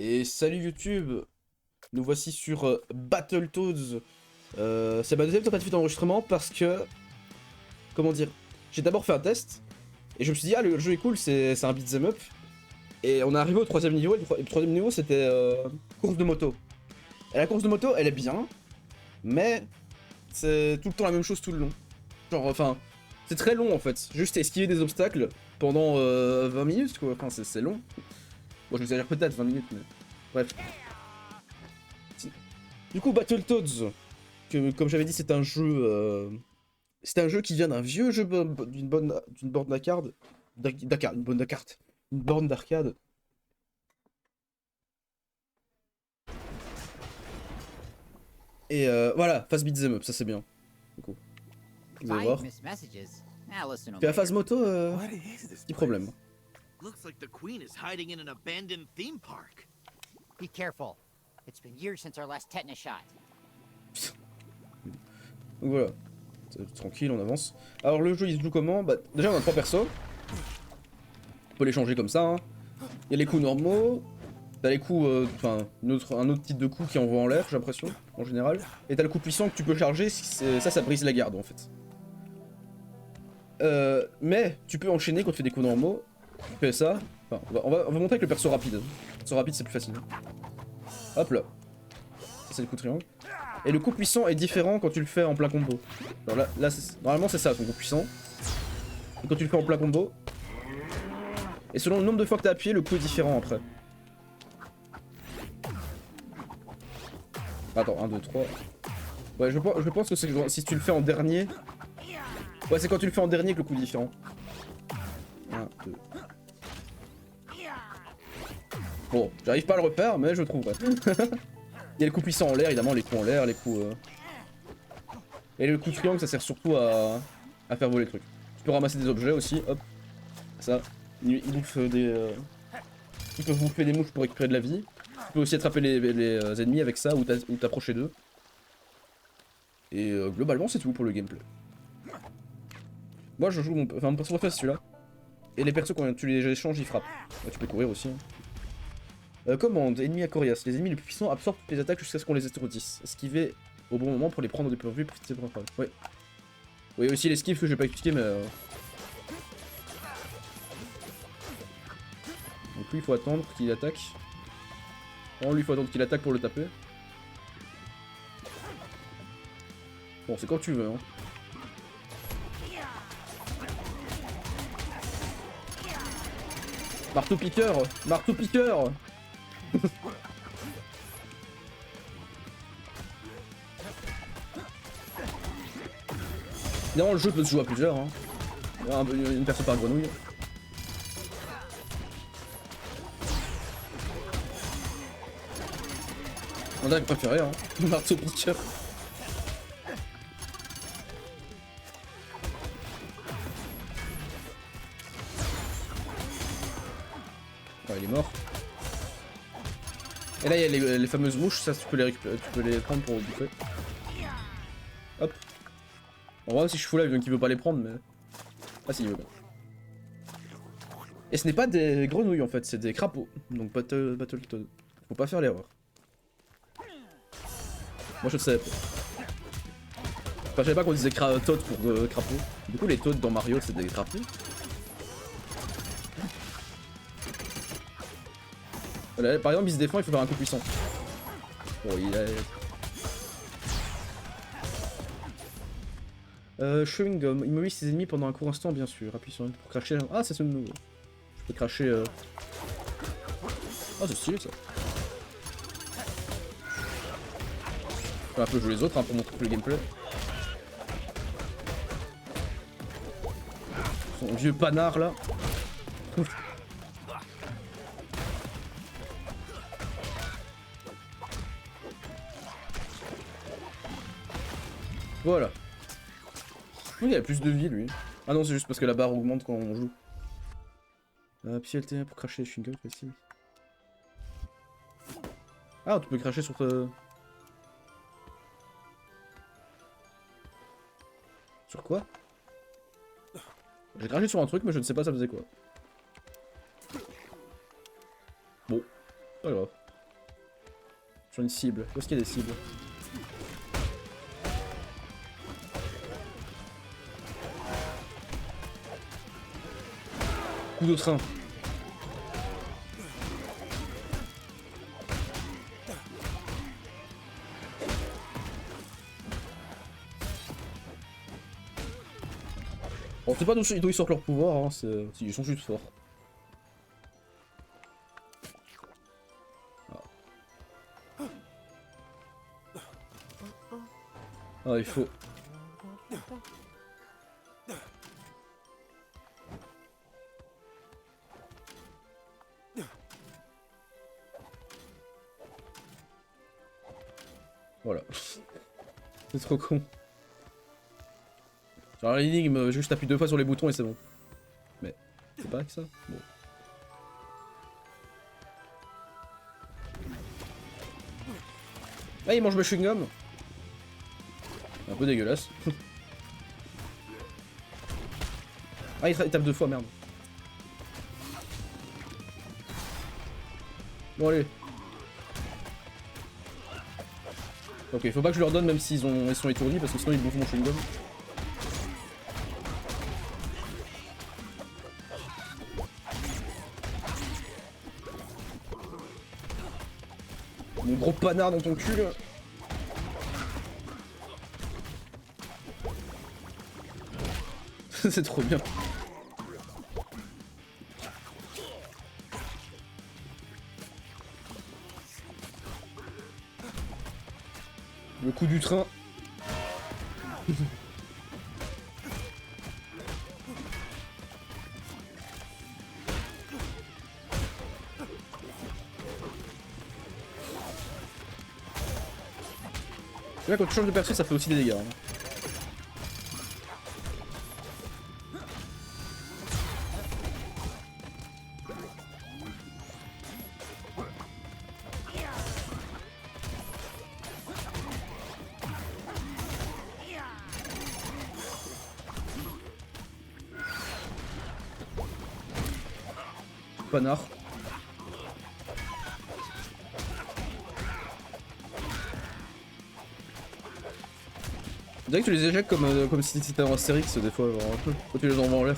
Et salut YouTube, nous voici sur Battletoads. C'est ma deuxième tentative d'enregistrement parce que, comment dire, j'ai d'abord fait un test et je me suis dit ah le jeu est cool, c'est un beat'em up. Et on est arrivé au troisième niveau et le troisième niveau c'était course de moto. Et la course de moto elle est bien, mais c'est tout le temps la même chose tout le long. Genre enfin, c'est très long en fait, juste esquiver des obstacles pendant 20 minutes quoi, enfin c'est long. Bon je exagère peut-être 20 minutes mais bref. Du coup, Battletoads, que comme j'avais dit, c'est un jeu qui vient d'un vieux jeu d'une borne d'arcade, une borne d'arcade. Et voilà, phase beat'em up, ça c'est bien. Du coup, vous allez voir. Missed messages. I'll listen to Puis la 'em phase later. moto, What is this petit place? problème. Looks like the queen is hiding in an abandoned theme park. Be careful. It's been years since our last tetanus shot. Donc voilà, tranquille, on avance. Alors le jeu il se joue comment? Bah déjà on a trois persos. On peut les changer comme ça. Hein. Il y a les coups normaux. T'as les coups, enfin, un autre type de coup qui envoie en l'air, j'ai l'impression, en général. Et t'as le coup puissant que tu peux charger, ça brise la garde en fait. Mais tu peux enchaîner quand tu fais des coups normaux. Tu fais ça. Enfin, on va montrer avec le perso rapide. Le perso rapide c'est plus facile. Hop là. Ça c'est le coup triangle. Et le coup puissant est différent quand tu le fais en plein combo. Alors là normalement c'est ça ton coup puissant. Et quand tu le fais en plein combo. Et selon le nombre de fois que t'as appuyé, le coup est différent après. Attends, 1, 2, 3. Ouais, je pense que c'est si tu le fais en dernier. Ouais, c'est quand tu le fais en dernier que le coup est différent. 1, 2. Bon, j'arrive pas à le repère, mais je le trouverai. Il y a le coup puissant en l'air, évidemment, les coups en l'air, les coups. Et le coup triangle, ça sert surtout à faire voler le truc. Tu peux ramasser des objets aussi, hop. Ça. Ils bouffent des. Ils peuvent bouffer des mouches pour récupérer de la vie. Tu peux aussi attraper les ennemis avec ça ou t'approcher d'eux. Et globalement, c'est tout pour le gameplay. Moi, je joue mon perso préféré, c'est celui-là. Et les persos, quand tu les échanges, ils frappent. Ouais, tu peux courir aussi. Hein. Commande, ennemi à Corias. Les ennemis les plus puissants absorbent toutes les attaques jusqu'à ce qu'on les étourdisse. Esquiver au bon moment pour les prendre au dépourvu, profiter pour un problème. Ouais. Oui, aussi l'esquive que je vais pas expliquer, mais. Donc lui, il faut attendre qu'il attaque. Bon, lui, il faut attendre qu'il attaque pour le taper. Bon, c'est quand tu veux, hein. Marteau piqueur! Marteau piqueur! Évidemment, le jeu peut se jouer à plusieurs, hein. Une personne par grenouille. On a préféré, hein. Marteau piqueur. Oh, il est mort. Et là, il y a les fameuses mouches, ça tu peux les récupérer, tu peux les prendre pour bouffer. Hop. En vrai, si je suis fou là, il veut pas les prendre, mais. Ah, si, il veut pas. Et ce n'est pas des grenouilles en fait, c'est des crapauds. Donc Battletoads. Faut pas faire l'erreur. Moi je le savais pas. Enfin, je savais pas qu'on disait toad pour crapaud. Du coup, les toads dans Mario, c'est des crapauds. Là, par exemple, il se défend, il faut faire un coup puissant. Bon, il a. Chewing gum, immobilise ses ennemis pendant un court instant, bien sûr. Appuie sur une pour cracher. Ah, c'est ce nouveau. Je peux cracher. Ah, c'est stylé ça. Je vais un peu jouer les autres hein, pour montrer le gameplay. Son vieux panard là. Voilà. Il a plus de vie lui. Ah non, c'est juste parce que la barre augmente quand on joue. Puis LT1 pour cracher les chewing-gums, possible. Ah, tu peux cracher sur ta. Sur quoi? J'ai craché sur un truc, mais je ne sais pas ça faisait quoi. Bon, pas grave. Sur une cible. Où est-ce qu'il y a des cibles? Coup de train. On sait pas d'où ils sortent leur pouvoir, hein, ils sont juste forts. Ah, il faut... Voilà. C'est trop con. Genre l'énigme, juste appuie 2 fois sur les boutons et c'est bon. Mais c'est pas que ça. Bon. Ah, il mange le chewing-gum. Un peu dégueulasse. Ah, il tape 2 fois, merde. Bon, allez. Ok, il faut pas que je leur donne même s'ils sont étourdis parce que sinon ils bouffent mon chewing-gum. Mon gros panard dans ton cul là. C'est trop bien. Le coup du train. Là, quand tu changes de perso, ça fait aussi des dégâts. Hein. Panard. On dirait que tu les éjectes comme si c'était un Astérix des fois, genre, quand tu les envoies en l'air.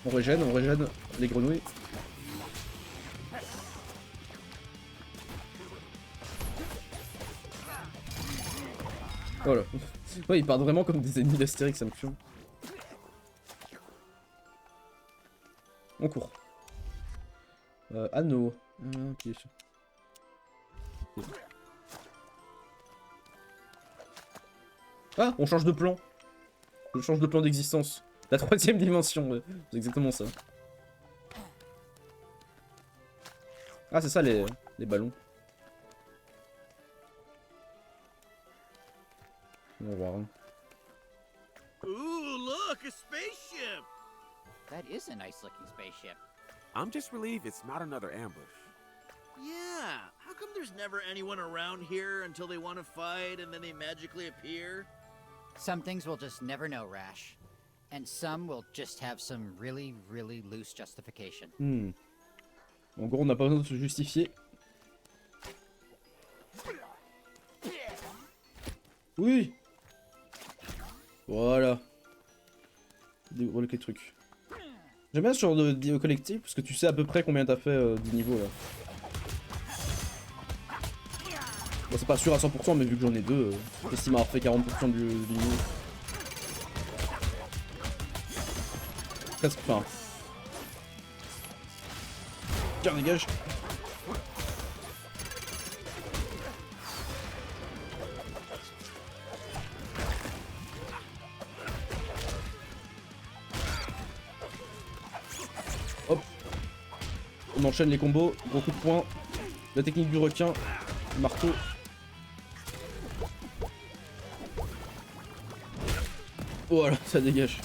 On régène les grenouilles. Voilà. Ouais, ils partent vraiment comme des ennemis d'Astérix, ça me tue. On court. Anneau. Ok. Ah, on change de plan. Je change de plan d'existence. La 3ème dimension, ouais. C'est exactement ça. Ah, c'est ça les ballons. On va voir. Hein. Ooh, look, a spaceship! That is a nice looking spaceship. I'm just relieved it's not another ambush. Yeah, how come there's never anyone around here until they want to fight and then they magically appear? Some things we'll just never know, Rash. And some will just have some really, really loose justification. En gros, on n'a pas besoin de se justifier. Oui. Voilà. Débloquer le truc. J'aime bien ce genre de collectif parce que tu sais à peu près combien t'as fait du niveau là. Bon, c'est pas sûr à 100% mais vu que j'en ai 2, j'estime avoir fait 40% du niveau. Presque, enfin... Tiens, dégage. Hop. On enchaîne les combos, gros coup de poing. La technique du requin, marteau. Voilà, ça dégage.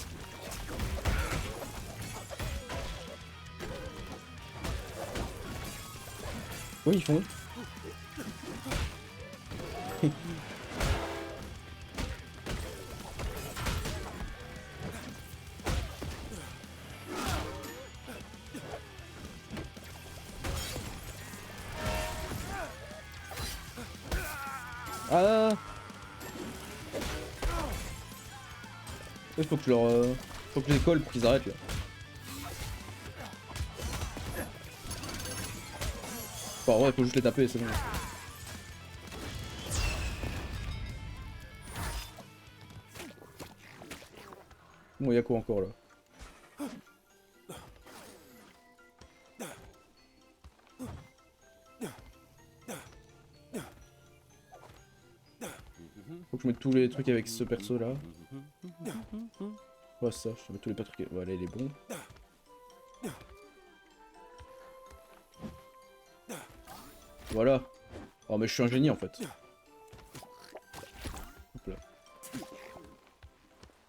Oui, ils font. Ah. Il faut que je leur... Faut que je les colle pour qu'ils arrêtent là. Enfin ouais, faut juste les taper, c'est bon. Bon, y'a quoi encore là? Faut que je mette tous les trucs avec ce perso là. Ouais, ça, je mets tous les trucs. Voilà, il est bon. Voilà. Oh, mais je suis un génie en fait. Hop là.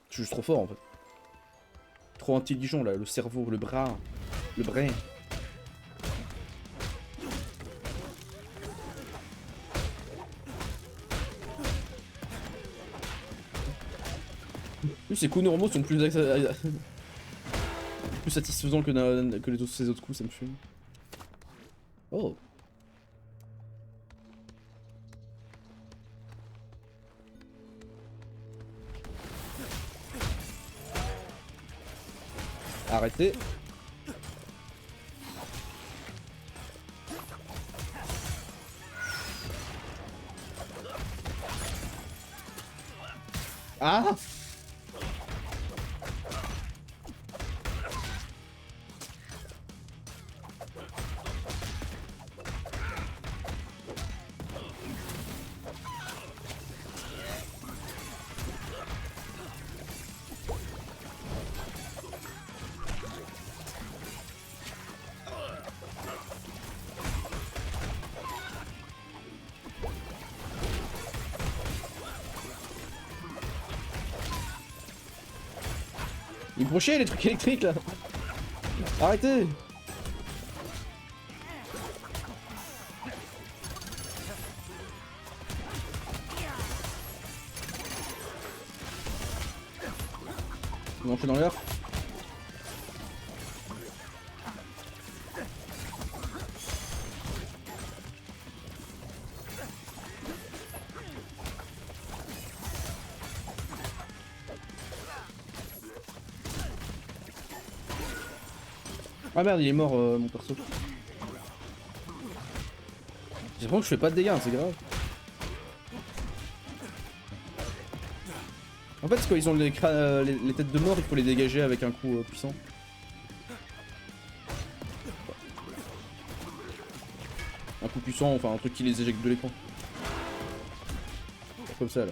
Je suis juste trop fort en fait. Trop intelligent là, le cerveau, le bras, le brain. Oui, ces coups normaux sont plus, plus satisfaisants que ces autres coups, ça me fume. Oh. Arrêtez. Ah! Ils me font chier les trucs électriques là. Arrêtez. Non, je suis dans l'air. Ah merde, il est mort mon perso. J'ai l'impression que je fais pas de dégâts, c'est grave. En fait, quand ils ont les têtes de mort, il faut les dégager avec un coup puissant. Un coup puissant, enfin un truc qui les éjecte de l'écran. Comme ça là.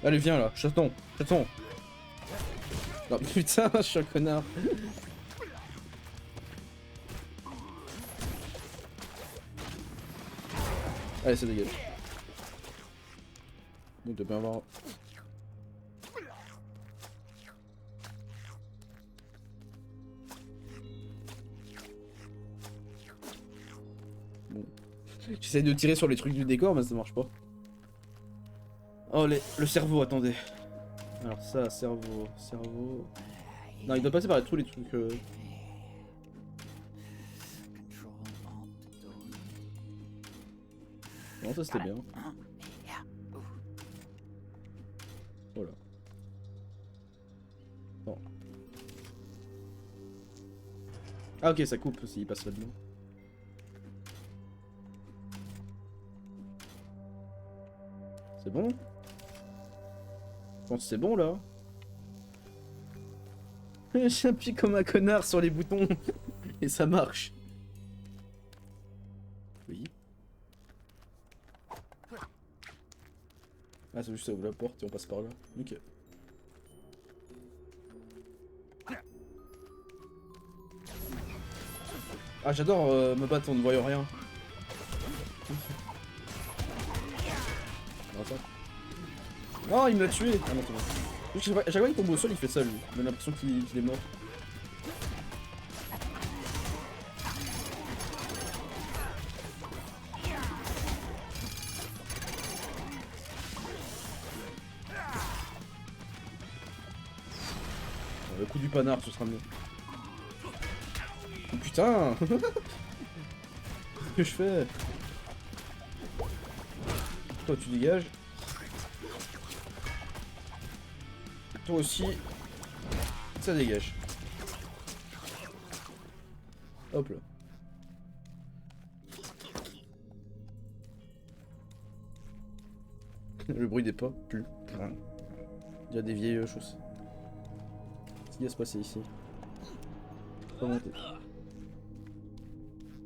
Allez, viens là, chaton, chaton. Non, putain, je suis un connard. Allez, ça dégage. On doit bien avoir... Bon. J'essaie de tirer sur les trucs du décor, mais ça marche pas. Oh, le cerveau, attendez. Alors ça, cerveau. Non, il doit passer par tous les trucs... Non, ça c'était bien. Voilà. Bon. Ah ok, ça coupe s'il passe là-dedans. C'est bon? Je pense que c'est bon là. J'appuie comme un connard sur les boutons et ça marche. Oui. Ah, c'est juste ça ouvre la porte et on passe par là. Ok. Ah, j'adore me battre en ne voyant rien. Non, ça. Non, il me l'a tué. Ah non, c'est bon. À chaque fois qu'il tombe au sol, il fait ça lui. On a l'impression qu'il est mort. Le coup du panard, ce sera mieux. Oh, putain. Qu'est-ce que je fais? Toi, tu dégages. Toi aussi. Ça dégage. Hop là. Le bruit des pas. Plus. Il y a des vieilles choses. Qu'est-ce qui va se passer ici? Pas monter.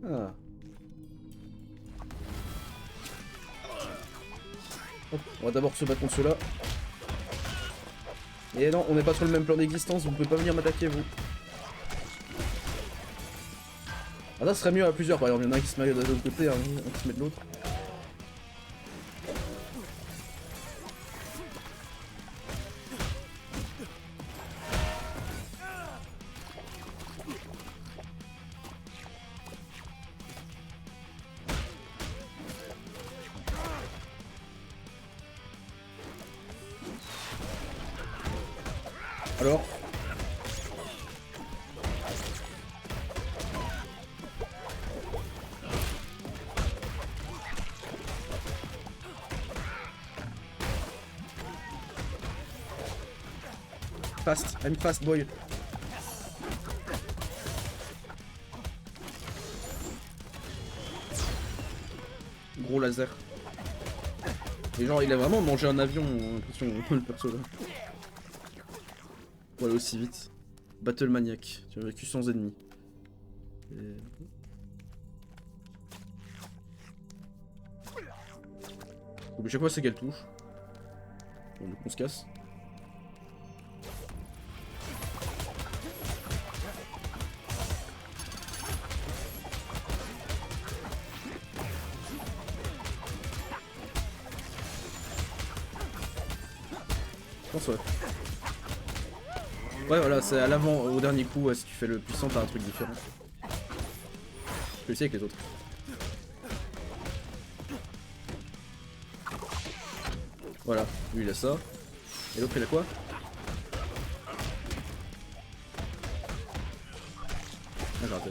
Ah. Hop, on va d'abord se battre contre ceux-là. Et non, on n'est pas sur le même plan d'existence, vous pouvez pas venir m'attaquer vous. Ah ça serait mieux à plusieurs, par exemple, il y en a un qui se met de l'autre côté, un qui se met de l'autre. Alors fast, I'm fast boy. Gros laser. Et genre il a vraiment mangé un avion, j'ai l'impression, le perso là. Voilà aussi vite. Battle Maniac, tu as vécu sans ennemis. Et... donc, chaque fois c'est qu'elle touche. Bon, donc on se casse. Je pense ouais. Ouais voilà, c'est à l'avant, au dernier coup, ouais, si tu fais le puissant t'as un truc différent. Je le sais avec les autres. Voilà, lui il a ça. Et l'autre il a quoi? Ah j'ai raté.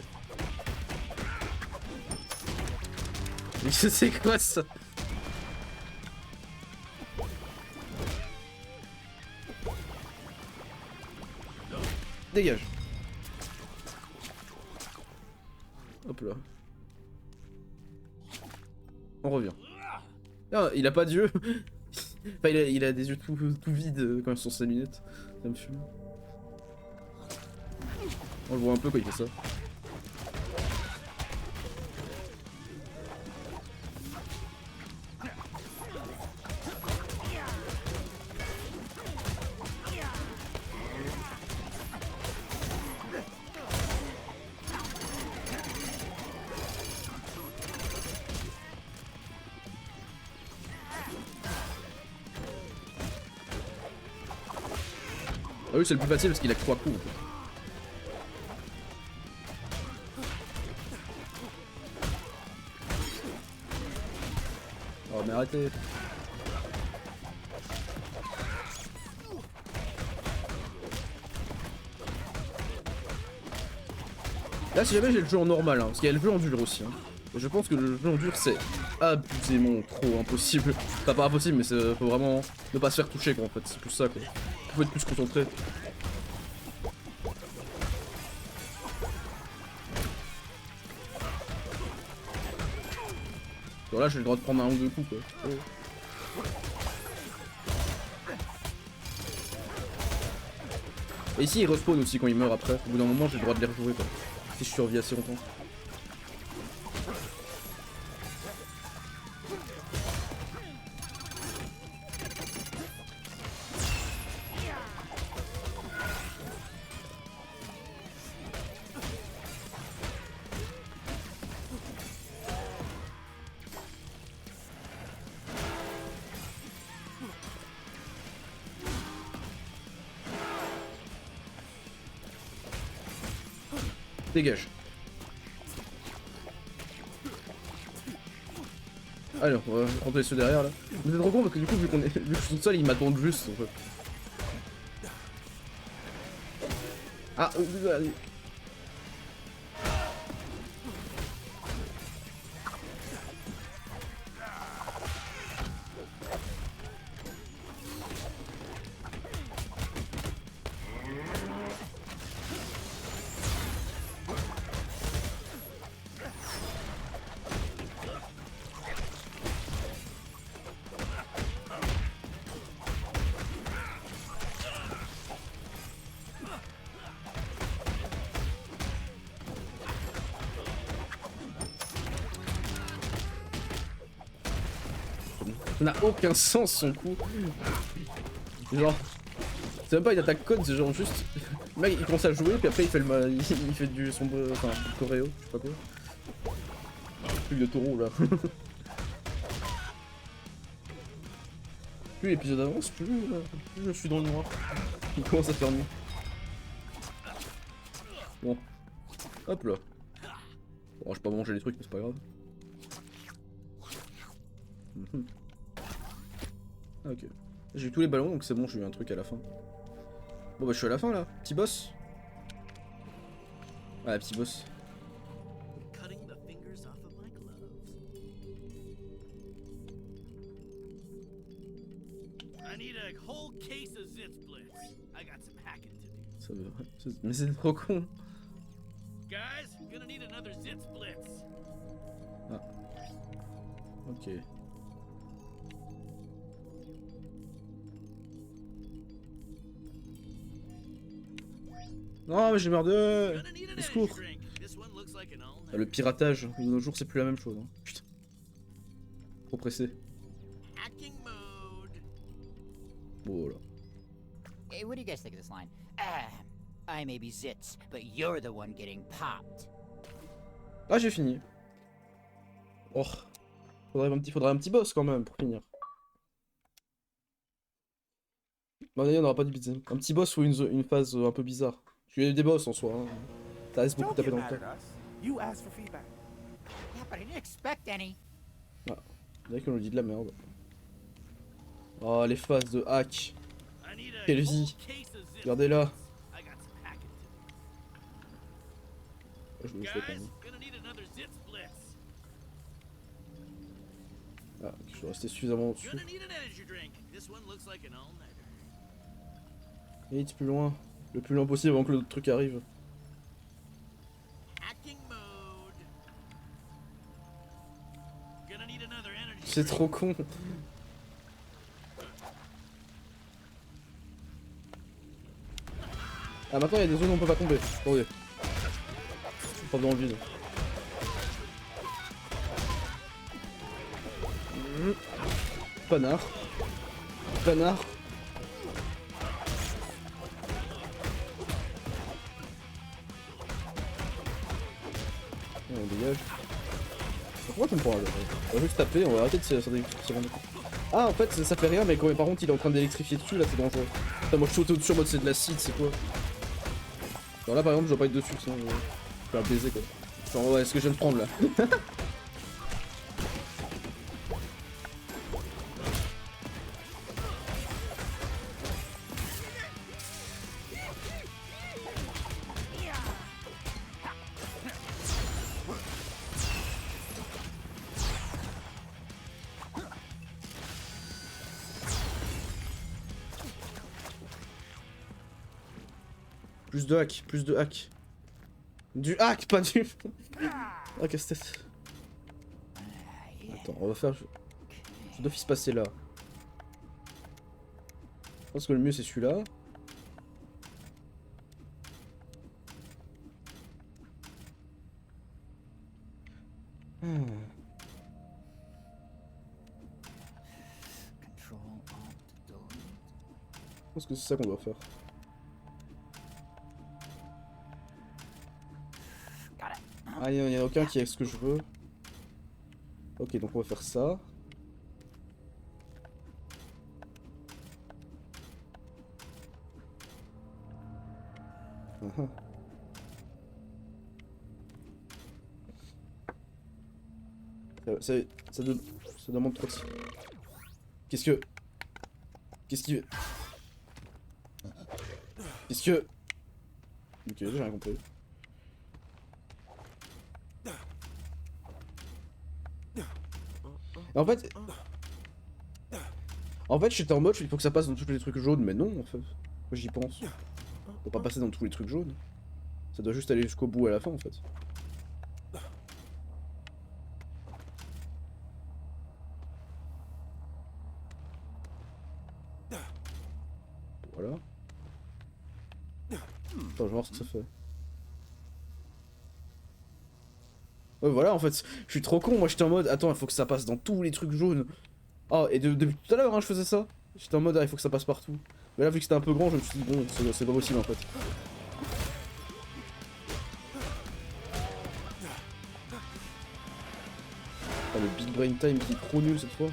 Mais c'est quoi ça? Dégage. Hop là. On revient. Ah, il a pas d'yeux. Enfin, il a des yeux tout vides quand ils sont ses lunettes. Ça me fume. On le voit un peu quand il fait ça. Ah oui, c'est le plus facile parce qu'il a que 3 coups. Oh mais arrêtez. Là si jamais j'ai le jeu en normal, hein, parce qu'il y a le jeu en dur aussi. Hein. Je pense que le jeu en dur c'est abusément trop impossible. Enfin pas impossible mais c'est faut vraiment ne pas se faire toucher quoi en fait, c'est plus ça quoi. Faut être plus concentré. Bon, là j'ai le droit de prendre un ou deux coups quoi. Oh. Et ici il respawn aussi quand il meurt après. Au bout d'un moment j'ai le droit de les rejouer quoi. Si je survis assez longtemps. Dégage. Alors, on va rentrer ceux derrière là. Vous êtes trop con parce que du coup, vu que je suis tout seul, ils m'attendent juste en fait. Ah, allez. Ça n'a aucun sens son coup. Genre, c'est même pas une attaque code, c'est genre juste. Le mec il commence à jouer, puis après il fait le mal, il fait du sombre. Enfin, du choréo, je sais pas quoi. Truc de taureau là. Plus l'épisode avance, plus je suis dans le noir. Il commence à faire nuit. Bon. Hop là. Bon, je vais pas manger les trucs, mais c'est pas grave. Ah, ok. J'ai eu tous les ballons donc c'est bon, j'ai eu un truc à la fin. Bon bah je suis à la fin là, petit boss. Ouais, petit boss. Cutting the fingers off of my gloves. I need a whole case of Zitzblitz. I got some hacking to do. Mais c'est trop con. Guys, gonna need another Zitzblitz. Ah. Ok. Non mais j'ai merdé. Gonna need an Au energy secours. drink. This one looks like an all Ah, le piratage, de nos jours c'est plus la même chose. Hein. Putain. Trop pressé. hacking mode. Oh là. Hey, what do you guys think of this line? I may be Zitz, but you're the one getting popped. Ah j'ai fini. Oh. Faudrait un petit boss quand même pour finir. Bon d'ailleurs on n'aura pas de beat'em. Un petit boss ou une phase un peu bizarre. Parce qu'il y a des boss en soi. Hein. Ça reste beaucoup Don't taper get dans le mad temps. at us. You asked for feedback. Yeah, but I didn't expect any. Dès qu'on nous dit de la merde. Oh les phases de hack. I need a Quelle whole vie. case of Zitzblitz. Regardez-là. I got some hacking to do. Je le fais quand Guys, même. gonna need another Zitzblitz. Ah, je suis resté suffisamment dessus. Gonna need an energy drink. This one looks like an all-nighter. Vite plus loin. Le plus loin possible avant que le truc arrive. Hacking mode. Gonna need another energy C'est drink. trop con. Ah maintenant il y a des zones où on peut pas tomber. Attendez. Pas dans le vide. Panard. Panard. On dégage. Pourquoi tu me prends là? On va juste taper, on va arrêter de se rendre compte. Ah en fait ça fait rien mais quand, par contre il est en train d'électrifier dessus là c'est dangereux. Putain, moi je saute au-dessus en mode c'est de l'acide c'est quoi? Alors là par exemple je dois pas être dessus sinon je vais faire baiser quoi. Genre ouais ce que je viens de prendre là. Plus de hack, plus de hack. Du hack, pas du... Ah, casse-tête. Attends, on va faire... Je dois se passer là. Je pense que le mieux c'est celui-là. Control Alt Delete. Je pense que c'est ça qu'on doit faire. Got it. Ah, il n'y en a aucun qui est ce que je veux. Ok, donc on va faire ça. Ah, ça demande trop de... Qu'est-ce que... Qu'est-ce que... Ok, j'ai rien compris. Et en fait, j'étais en mode, il faut que ça passe dans tous les trucs jaunes, mais non, en fait. Moi, j'y pense. Faut pas passer dans tous les trucs jaunes. Ça doit juste aller jusqu'au bout à la fin, en fait. Voilà. Attends, je vais voir ce que ça fait. Ouais, voilà, en fait, je suis trop con. Moi, j'étais en mode, attends, il faut que ça passe dans tous les trucs jaunes. Ah, et depuis tout à l'heure, hein, je faisais ça. J'étais en mode, ah, il faut que ça passe partout. Mais là, vu que c'était un peu grand, je me suis dit, bon, c'est pas possible, en fait. Ah, le Big Brain Time qui est trop nul cette fois.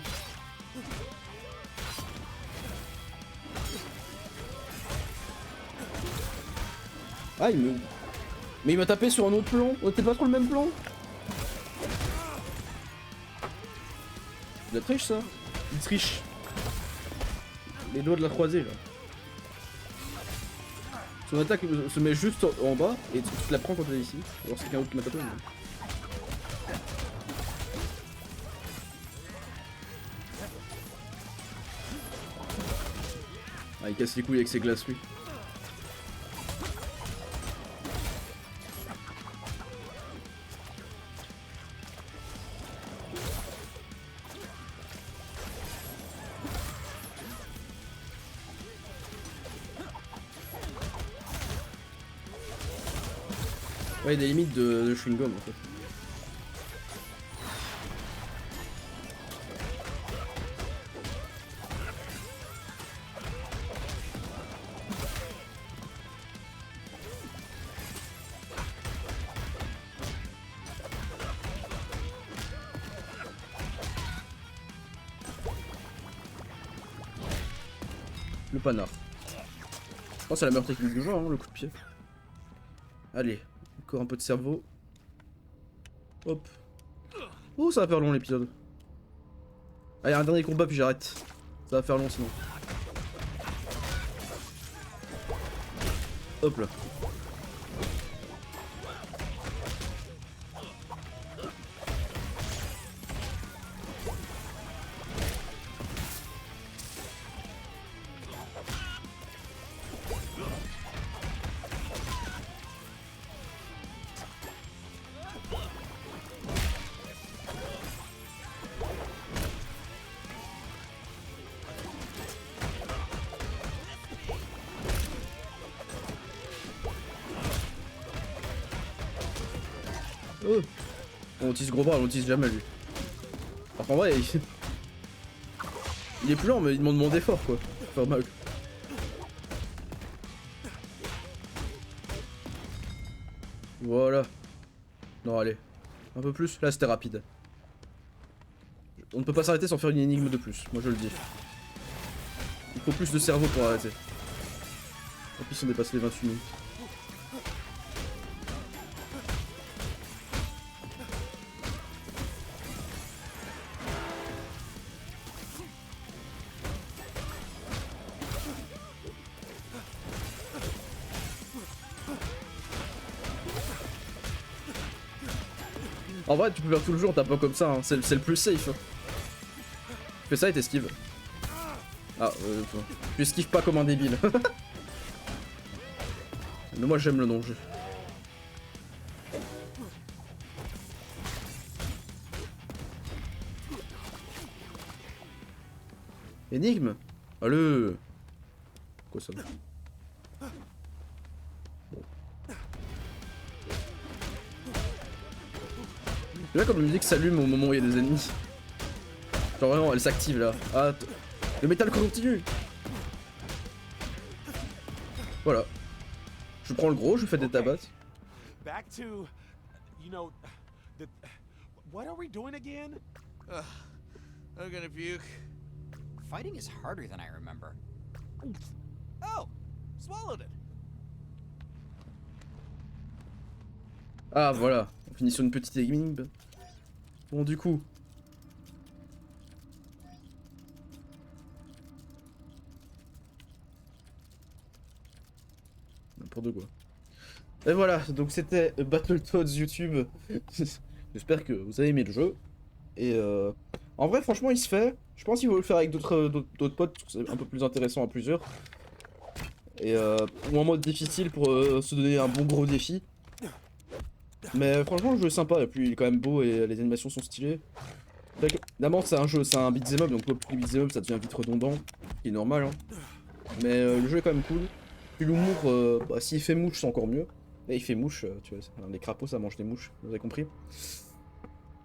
Ah, il me... Mais il m'a tapé sur un autre plan. On était pas trop le même plan. Il triche ça. Il triche. Les doigts de la croisée là. Son attaque se met juste en bas et tu la prends quand t'es ici. Alors c'est quelqu'un d'autre qui m'a tapé. Mais... Ah, il casse les couilles avec ses glaces lui. Ouais, il y a des limites de chewing-gum en fait. Le panard. Je pense que c'est la meilleure technique du jeu, hein, le coup de pied. Allez, encore un peu de cerveau. Hop. Oh, ça va faire long l'épisode. Allez, un dernier combat puis j'arrête. Ça va faire long sinon. Hop là. Oh. On utilise gros bras, on l'utilise jamais lui. Alors qu'en vrai, il est plus lent mais il demande moins d'effort quoi. Pas mal. Voilà. Non allez. Un peu plus, là c'était rapide. On ne peut pas s'arrêter sans faire une énigme de plus, moi je le dis. Il faut plus de cerveau pour arrêter. En plus on dépasse les 28 minutes. En vrai, tu peux faire tout le jeu en tapant comme ça, hein. C'est le plus safe. Tu fais ça et t'esquives. Ah, tu esquives pas comme un débile. Mais moi j'aime le non-jeu. Énigme? Allez. Quoi ça? C'est là comme la musique s'allume au moment où il y a des ennemis. Genre vraiment, elle s'active là. Ah, le métal continue. Voilà. Je prends le gros, je fais des tabasses. Back to, you know, the. What are we doing again? I'm gonna puke. Fighting is harder than I remember. Oh, swallowed it. Ah voilà, on finit sur une petite énigme. Bon du coup. N'importe quoi. Et voilà, donc c'était Battletoads YouTube. J'espère que vous avez aimé le jeu. Et en vrai, franchement, il se fait. Je pense qu'il faut le faire avec d'autres potes, parce que c'est un peu plus intéressant à plusieurs. Et ou en mode difficile pour se donner un bon gros défi. Mais franchement, le jeu est sympa, et puis il est quand même beau et les animations sont stylées. Évidemment, c'est un jeu, c'est un beat'em up, donc tous les beat'em up ça devient vite redondant, ce qui est normal. Hein. Mais le jeu est quand même cool. Puis l'humour, bah, s'il fait mouche, c'est encore mieux. Et il fait mouche, tu vois, les crapauds ça mange des mouches, vous avez compris.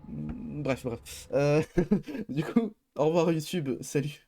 Bref. Du coup, au revoir YouTube, salut.